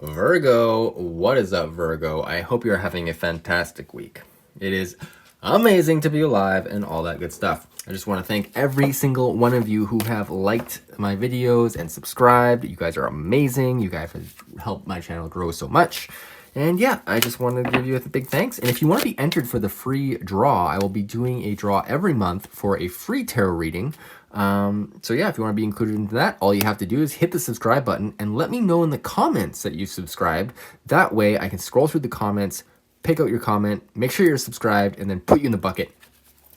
Virgo, what is up, Virgo? I hope you're having a fantastic week. It is amazing to be alive and all that good stuff. I just want to thank every single one of you who have liked my videos and subscribed. You guys are amazing. You guys have helped my channel grow so much. And yeah, I just want to give you a big thanks. And if you want to be entered for the free draw, I will be doing a draw every month for a free tarot reading. So yeah, if you want to be included into that, all you have to do is hit the subscribe button and let me know in the comments that you subscribed. That way I can scroll through the comments, pick out your comment, make sure you're subscribed, and then put you in the bucket.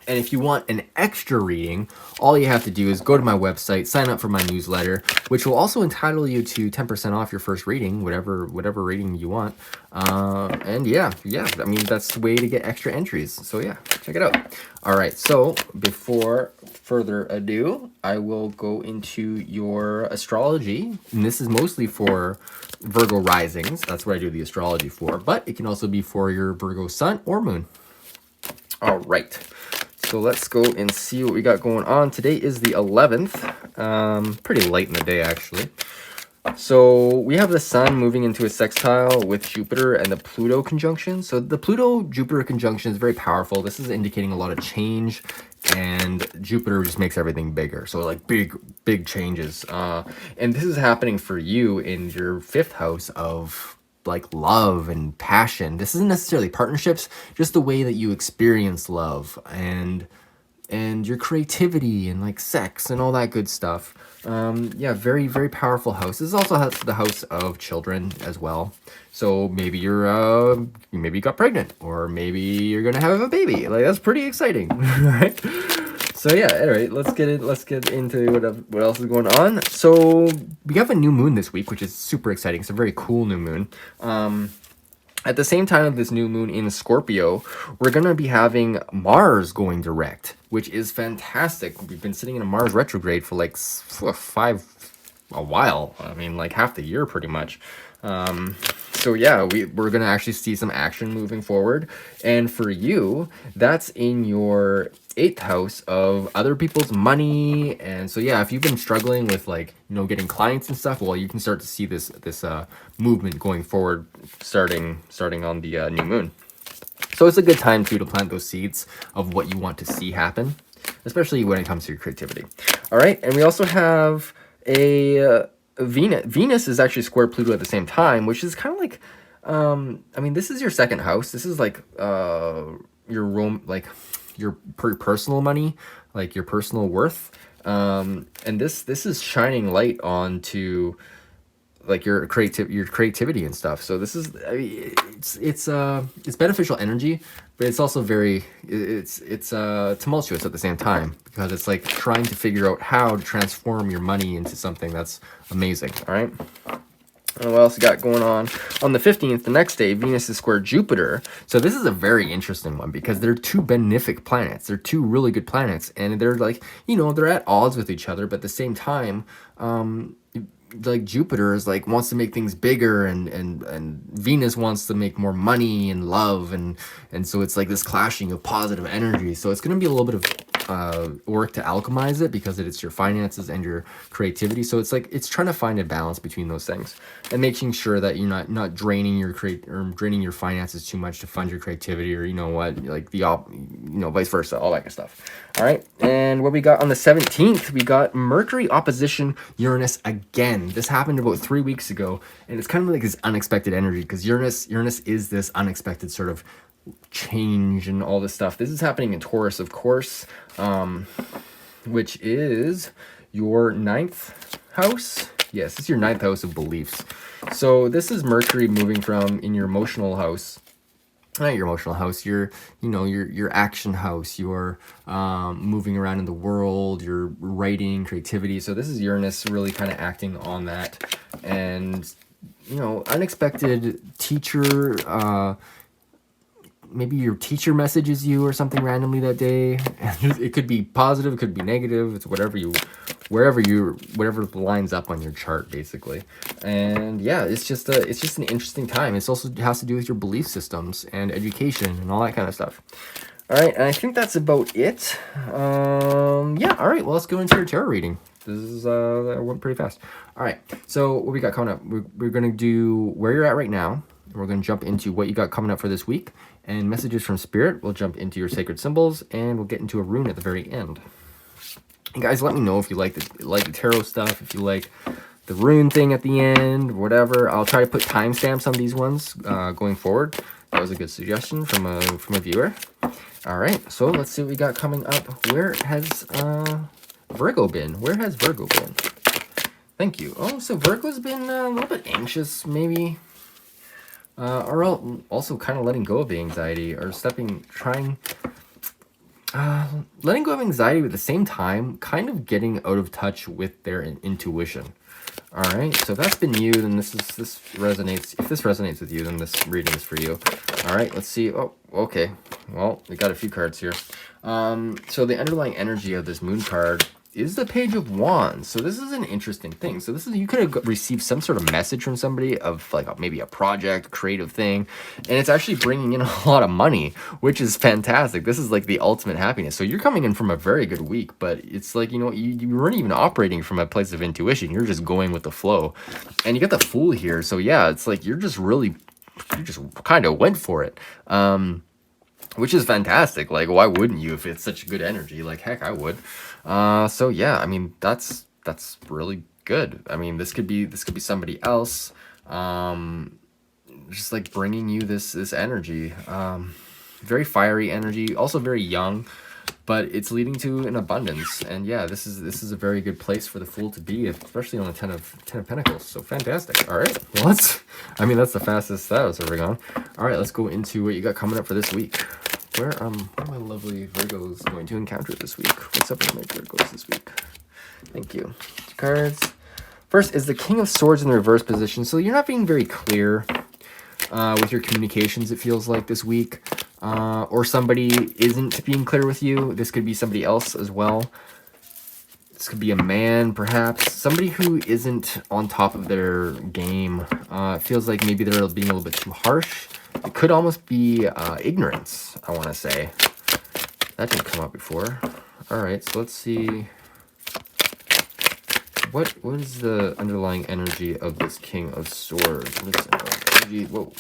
And if you want an extra reading, all you have to do is go to my website, sign up for my newsletter, which will also entitle you to 10% off your first reading, whatever reading you want. And yeah, I mean, that's the way to get extra entries. So yeah, check it out. All right, so before further ado, I will go into your astrology. And this is mostly for Virgo risings. That's what I do the astrology for. But it can also be for your Virgo sun or moon. All right. So let's go and see what we got going on. Today is the 11th. Pretty late in the day, actually. So we have the sun moving into a sextile with Jupiter and the Pluto conjunction. So the Pluto-Jupiter conjunction is very powerful. This is indicating a lot of change, and Jupiter just makes everything bigger. So like big changes. And this is happening for you in your 5th house of like love and passion. This isn't necessarily partnerships, just the way that you experience love and your creativity and like sex and all that good stuff. Yeah, very powerful house. This also has the house of children as well. So maybe maybe you got pregnant, or maybe you're gonna have a baby. Like, that's pretty exciting, right? So yeah, anyway, let's get into what else is going on. So we have a new moon this week, which is super exciting. It's a very cool new moon. At the same time of this new moon in Scorpio, we're going to be having Mars going direct, which is fantastic. We've been sitting in a Mars retrograde for like a while. I mean, like half the year pretty much. So yeah, we're going to actually see some action moving forward. And for you, that's in your 8th house of other people's money. And so yeah, if you've been struggling with like, getting clients and stuff, well, you can start to see this movement going forward, starting on the new moon. So it's a good time to plant those seeds of what you want to see happen, especially when it comes to your creativity. All right, and we also have a Venus is actually square Pluto at the same time, which is kind of like, I mean, this is your 2nd house. This is like your personal money, like your personal worth. And this is shining light onto like your creativity and stuff. So this is, I mean, it's beneficial energy, but it's also it's tumultuous at the same time, because it's like trying to figure out how to transform your money into something that's amazing. All right. And what else you got going on? On the 15th, the next day, Venus is square Jupiter. So this is a very interesting one, because they're 2 benefic planets. They're 2 really good planets, and they're like, they're at odds with each other, but at the same time, like Jupiter is like wants to make things bigger, and Venus wants to make more money and love, and so it's like this clashing of positive energy. So it's going to be a little bit of work to alchemize it, because it's your finances and your creativity. So it's like it's trying to find a balance between those things and making sure that you're not draining your draining your finances too much to fund your creativity, or like vice versa, all that good stuff. All right, and what we got on the 17th, we got Mercury opposition Uranus again. This happened about 3 weeks ago, and it's kind of like this unexpected energy, because Uranus is this unexpected sort of change and all this stuff. This is happening in Taurus, of course, which is your 9th house. Yes, this is your 9th house of beliefs. So this is Mercury moving from in your emotional house, not your emotional house, your action house, your moving around in the world, your writing, creativity. So this is Uranus really kind of acting on that, and unexpected teacher. Maybe your teacher messages you or something randomly that day. It could be positive, it could be negative. It's whatever lines up on your chart, basically. And yeah, it's just an interesting time. It also has to do with your belief systems and education and all that kind of stuff. All right, and I think that's about it. Yeah, all right, well, let's go into your tarot reading. that went pretty fast. All right, so what we got coming up? We're gonna do where you're at right now. We're gonna jump into what you got coming up for this week, and messages from spirit. We'll jump into your sacred symbols, and we'll get into a rune at the very end. And guys, let me know if you like the tarot stuff, if you like the rune thing at the end, whatever. I'll try to put timestamps on these ones going forward. That was a good suggestion from a viewer. All right, so let's see what we got coming up. Where has Virgo been? Where has Virgo been? Thank you. Oh, so Virgo's been a little bit anxious, maybe. Or also kind of letting go of the anxiety, or letting go of anxiety, but at the same time, kind of getting out of touch with their intuition. All right, so if that's been you, then this resonates. If this resonates with you, then this reading is for you. All right, let's see. Oh, okay. Well, we got a few cards here. So the underlying energy of this moon card is the Page of Wands. So this is an interesting thing. So you could have received some sort of message from somebody of like maybe a project, creative thing, and it's actually bringing in a lot of money, which is fantastic. This is like the ultimate happiness. So you're coming in from a very good week, but it's like, you know, you weren't even operating from a place of intuition. You're just going with the flow, and you got the Fool here. So yeah, it's like you just kind of went for it. Which is fantastic. Like, why wouldn't you if it's such good energy? Like, heck, I would. So yeah, I mean, that's really good. I mean, this could be somebody else, just like bringing you this energy, very fiery energy, also very young, but it's leading to an abundance. And yeah, this is a very good place for the Fool to be, especially on the Ten of Pentacles. So fantastic. All right, well, that's the fastest that was ever gone. All right, let's go into what you got coming up for this week. Where are my lovely Virgos going to encounter this week? What's up with my Virgos this week? Thank you. Cards. First is the King of Swords in the reverse position. So you're not being very clear with your communications, it feels like, this week. Or somebody isn't being clear with you. This could be somebody else as well. This could be a man, perhaps. Somebody who isn't on top of their game. It feels like maybe they're being a little bit too harsh. It could almost be ignorance, I want to say. That didn't come up before. All right, so let's see. What is the underlying energy of this King of Swords? Whoa.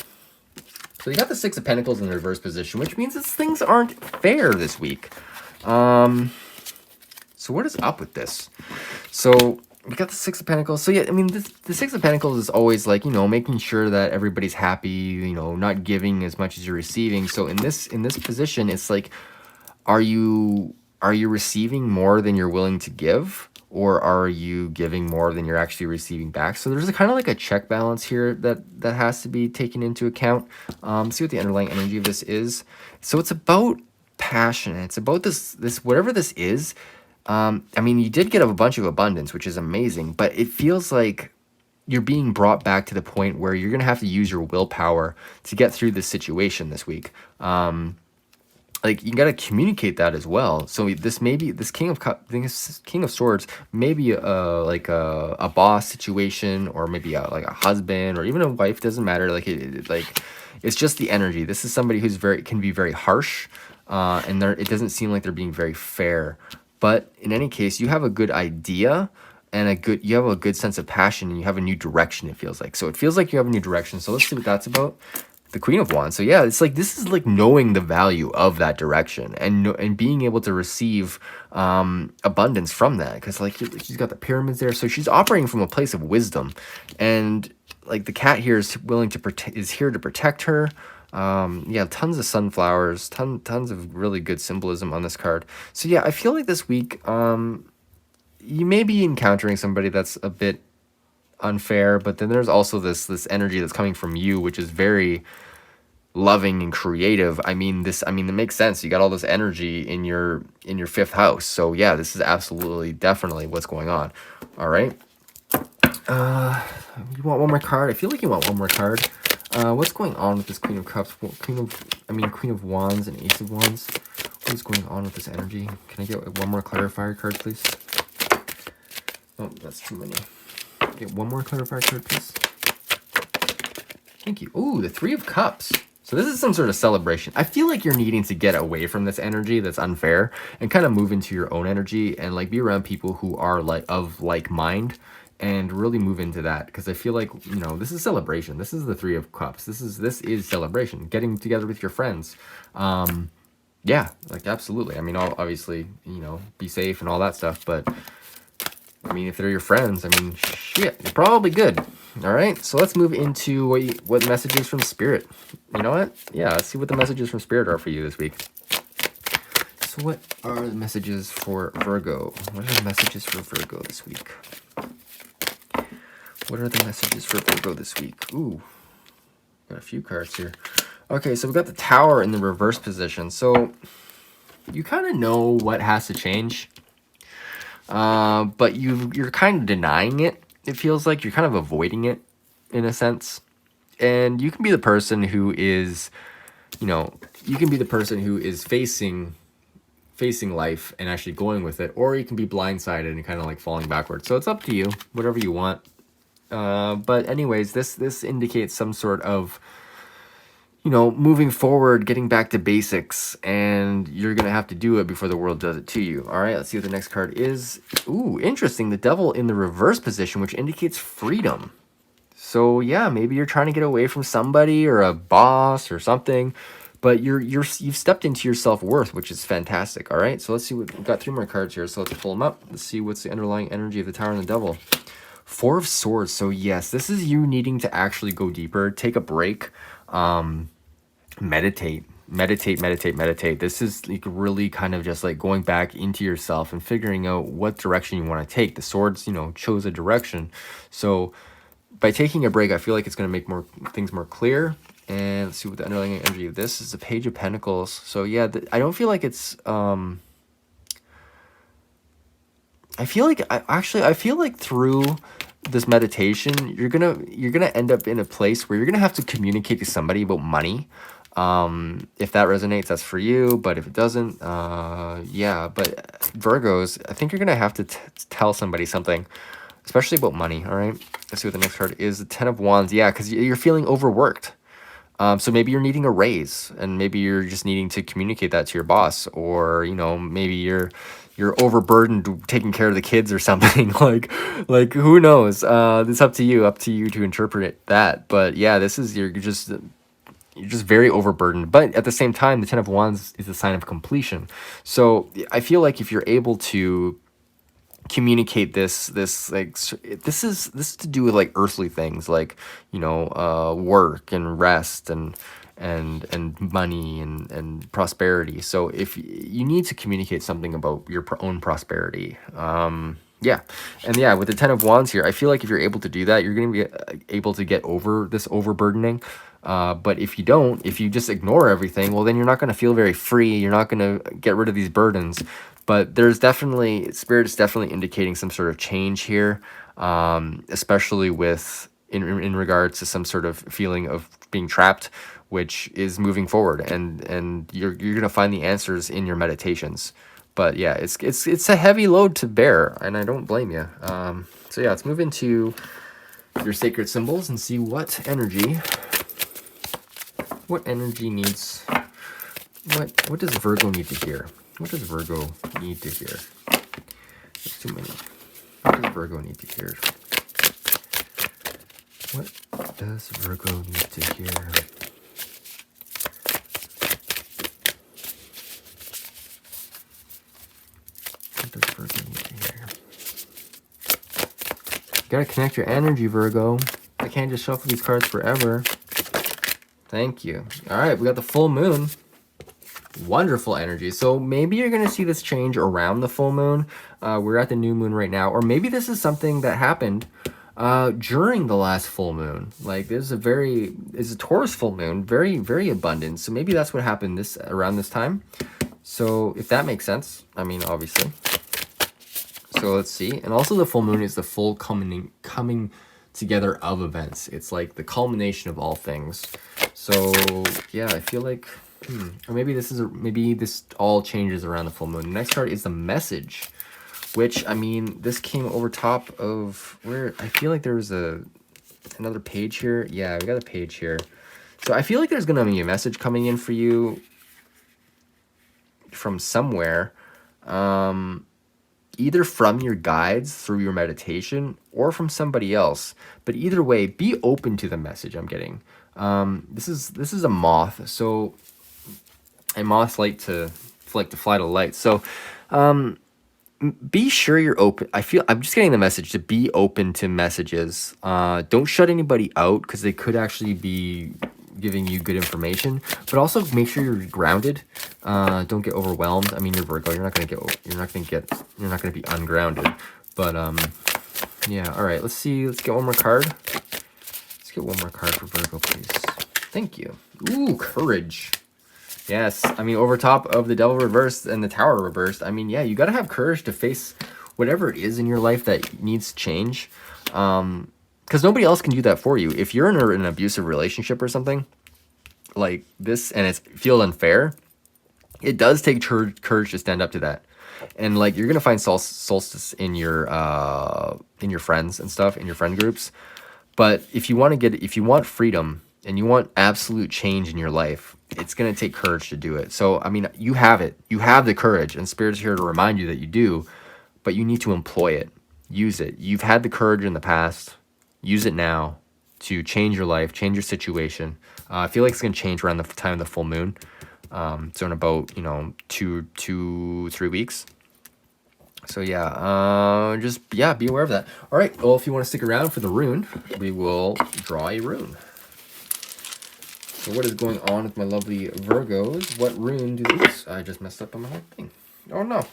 So you got the Six of Pentacles in the reverse position, which means that things aren't fair this week. So what is up with this? So we got the Six of Pentacles. So yeah, I mean, the Six of Pentacles is always like, you know, making sure that everybody's happy, you know, not giving as much as you're receiving. So in this position, it's like, are you receiving more than you're willing to give, or are you giving more than you're actually receiving back? So there's a kind of like a check balance here that has to be taken into account. See what the underlying energy of this is. So it's about passion. It's about this whatever this is. I mean, you did get a bunch of abundance, which is amazing, but it feels like you're being brought back to the point where you're going to have to use your willpower to get through this situation this week. Like, you got to communicate that as well. So this King of Swords, maybe like a boss situation, or maybe like a husband, or even a wife, doesn't matter. Like it's just the energy. This is somebody who's can be very harsh, and it doesn't seem like they're being very fair. But in any case, you have a good idea and you have a good sense of passion, and you have a new direction, it feels like. So it feels like you have a new direction. So let's see what that's about. The Queen of Wands. So yeah, it's like, this is like knowing the value of that direction, and being able to receive abundance from that. Because like, she's got the pyramids there, so she's operating from a place of wisdom, and like the cat here is here to protect her. Yeah, tons of sunflowers, tons of really good symbolism on this card. So yeah, I feel like this week, you may be encountering somebody that's a bit unfair, but then there's also this energy that's coming from you, which is very loving and creative. I mean, it makes sense. You got all this energy in your fifth house. So yeah, this is absolutely, definitely what's going on. All right. You want one more card? I feel like you want one more card. What's going on with this Queen of Cups? Queen of Wands and Ace of Wands. What is going on with this energy? Can I get one more clarifier card, please? Oh, that's too many. Get one more clarifier card, please. Thank you. Ooh, the Three of Cups. So this is some sort of celebration. I feel like you're needing to get away from this energy that's unfair and kind of move into your own energy and like be around people who are like of like mind and really move into that, because I feel like, you know, this is celebration. This is the Three of Cups. This is celebration. Getting together with your friends. Yeah, like absolutely. I mean, obviously, you know, be safe and all that stuff, but I mean, if they're your friends, I mean, shit, you're probably good. All right, so let's move into what messages from Spirit. You know what? Yeah, let's see what the messages from Spirit are for you this week. So what are the messages for Virgo? What are the messages for Virgo this week? What are the messages for Virgo this week? Ooh, got a few cards here. Okay, so we've got the Tower in the reverse position. So you kind of know what has to change. But you're kind of denying it. It feels like you're kind of avoiding it in a sense. And you can be the person who is, you know, you can be the person who is facing life and actually going with it, or you can be blindsided and kind of like falling backwards. So it's up to you, whatever you want. But anyways, this indicates some sort of, you know, moving forward, getting back to basics, and you're going to have to do it before the world does it to you. All right, let's see what the next card is. Ooh, interesting. The Devil in the reverse position, which indicates freedom. So yeah, maybe you're trying to get away from somebody or a boss or something, but you've stepped into your self-worth, which is fantastic. All right, so let's see what we've got. 3 more cards here, so let's pull them up. Let's see what's the underlying energy of the Tower and the Devil. 4 of Swords. So yes, this is you needing to actually go deeper, take a break, meditate. This is like really kind of just like going back into yourself and figuring out what direction you want to take. The Swords, you know, chose a direction. So by taking a break, I feel like it's going to make things more clear. And let's see what the underlying energy of this is. The Page of Pentacles. So yeah, I don't feel like it's I feel like through this meditation, you're gonna end up in a place where you're gonna have to communicate to somebody about money. If that resonates, that's for you. But if it doesn't, yeah. But Virgos, I think you're gonna have to tell somebody something, especially about money. All right. Let's see what the next card is. The 10 of Wands. Yeah, because you're feeling overworked. So maybe you're needing a raise, and maybe you're just needing to communicate that to your boss, or you know, maybe you're overburdened taking care of the kids or something. like who knows? It's up to you to interpret that. But yeah, this is you're just very overburdened. But at the same time, the 10 of Wands is a sign of completion. So I feel like if you're able to communicate this is to do with like earthly things, like, you know, work and rest and money and prosperity. So if you need to communicate something about your own prosperity, yeah. And yeah, with the 10 of Wands here, I feel like if you're able to do that, you're going to be able to get over this overburdening. But if you just ignore everything, well, then you're not going to feel very free. You're not going to get rid of these burdens. But Spirit is definitely indicating some sort of change here, especially in regards to some sort of feeling of being trapped, which is moving forward, and you're gonna find the answers in your meditations. But yeah, it's a heavy load to bear, and I don't blame you. So yeah, let's move into your sacred symbols and see what energy needs. What does Virgo need to hear? What does Virgo need to hear? There's too many. What does Virgo need to hear? What does Virgo need to hear? What does Virgo need to hear? You gotta connect your energy, Virgo. I can't just shuffle these cards forever. Thank you. All right, we got the full moon. Wonderful energy. So maybe you're going to see this change around the full moon. We're at the new moon right now. Or maybe this is something that happened during the last full moon. Like this is a Taurus full moon, very, very abundant. So maybe that's what happened around this time. So if that makes sense, I mean, obviously. So let's see. And also the full moon is the full coming together of events. It's like the culmination of all things. So yeah, I feel like or maybe this all changes around the full moon. The next card is the Message, which, I mean, this came over top of where I feel like there was another page here. Yeah, we got a page here. So I feel like there's going to be a message coming in for you from somewhere, either from your guides through your meditation or from somebody else. But either way, be open to the message I'm getting. This is a moth, so and moths like to fly to light. So be sure you're open. I'm just getting the message to be open to messages. Don't shut anybody out, because they could actually be giving you good information, but also make sure you're grounded. Don't get overwhelmed. I mean, you're Virgo. You're not gonna be ungrounded. But yeah. All right. Let's get one more card. Let's get one more card for Virgo, please. Thank you. Ooh, courage. Yes, I mean, over top of the Devil reversed and the Tower reversed, I mean, yeah, you got to have courage to face whatever it is in your life that needs change. Because nobody else can do that for you. If you're in an abusive relationship or something like this and it feels unfair, it does take courage to stand up to that. And like, you're gonna find solstice in your friends and stuff, in your friend groups. But if you want freedom and you want absolute change in your life, it's going to take courage to do it. So, I mean, you have it. You have the courage, and Spirit's here to remind you that you do, but you need to employ it. Use it. You've had the courage in the past. Use it now to change your life, change your situation. I feel like it's going to change around the time of the full moon. So in about, 2-3 weeks. So yeah, be aware of that. All right, well, if you want to stick around for the rune, we will draw a rune. So what is going on with my lovely Virgos? What rune do these? I just messed up on my whole thing. Oh no,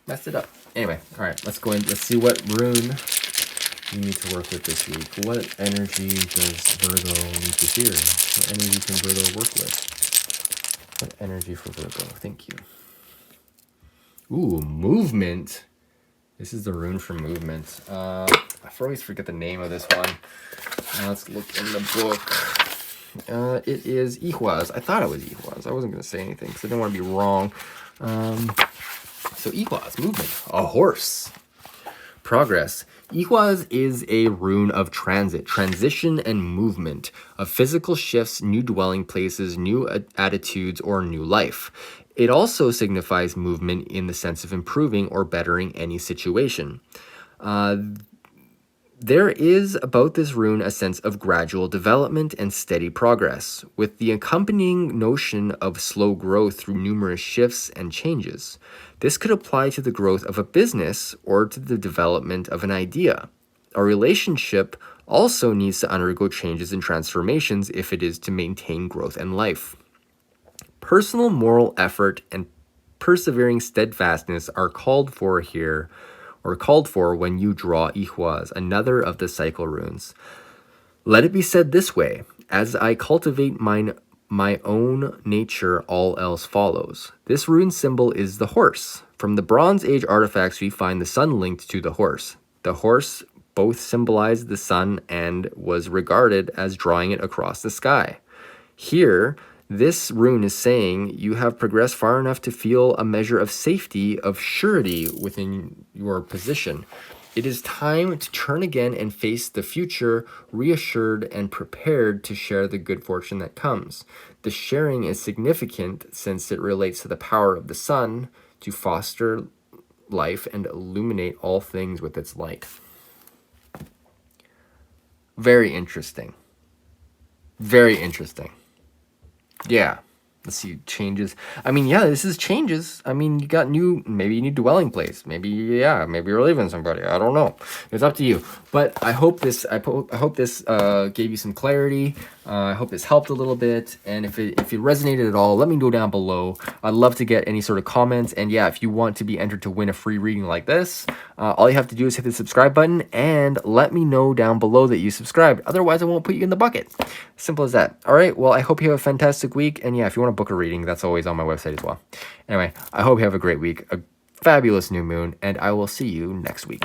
messed it up. Anyway, all right, let's go in. Let's see what rune we need to work with this week. What energy does Virgo need to hear? What energy can Virgo work with? What energy for Virgo? Thank you. Ooh, movement. This is the rune for movement. I always forget the name of this one. Let's look in the book. It is Ihwaz. I thought it was Ihwaz. I wasn't going to say anything because I didn't want to be wrong. So Ihwaz, movement. A horse. Progress. Ihwaz is a rune of transit, transition, and movement, of physical shifts, new dwelling places, new attitudes, or new life. It also signifies movement in the sense of improving or bettering any situation. There is about this rune a sense of gradual development and steady progress, with the accompanying notion of slow growth through numerous shifts and changes. This could apply to the growth of a business or to the development of an idea. A relationship also needs to undergo changes and transformations if it is to maintain growth in life. Personal moral effort and persevering steadfastness are called for when you draw Ihwaz, another of the cycle runes. Let it be said this way: as I cultivate my own nature, all else follows. This rune symbol is the horse. From the Bronze Age artifacts, we find the sun linked to the horse. The horse both symbolized the sun and was regarded as drawing it across the sky. Here, this rune is saying you have progressed far enough to feel a measure of safety, of surety within your position. It is time to turn again and face the future, reassured and prepared to share the good fortune that comes. The sharing is significant since it relates to the power of the sun to foster life and illuminate all things with its light. Very interesting. Very interesting. Yeah. Let's see, changes. I mean, yeah, this is changes. I mean, you got maybe you need dwelling place. Maybe you're leaving somebody. I don't know. It's up to you. But I hope this gave you some clarity. I hope this helped a little bit. And if it resonated at all, let me know down below. I'd love to get any sort of comments. And yeah, if you want to be entered to win a free reading like this, all you have to do is hit the subscribe button and let me know down below that you subscribed. Otherwise, I won't put you in the bucket. Simple as that. All right. Well, I hope you have a fantastic week. And yeah, if you want to book a reading, that's always on my website as well. Anyway, I hope you have a great week, a fabulous new moon, and I will see you next week.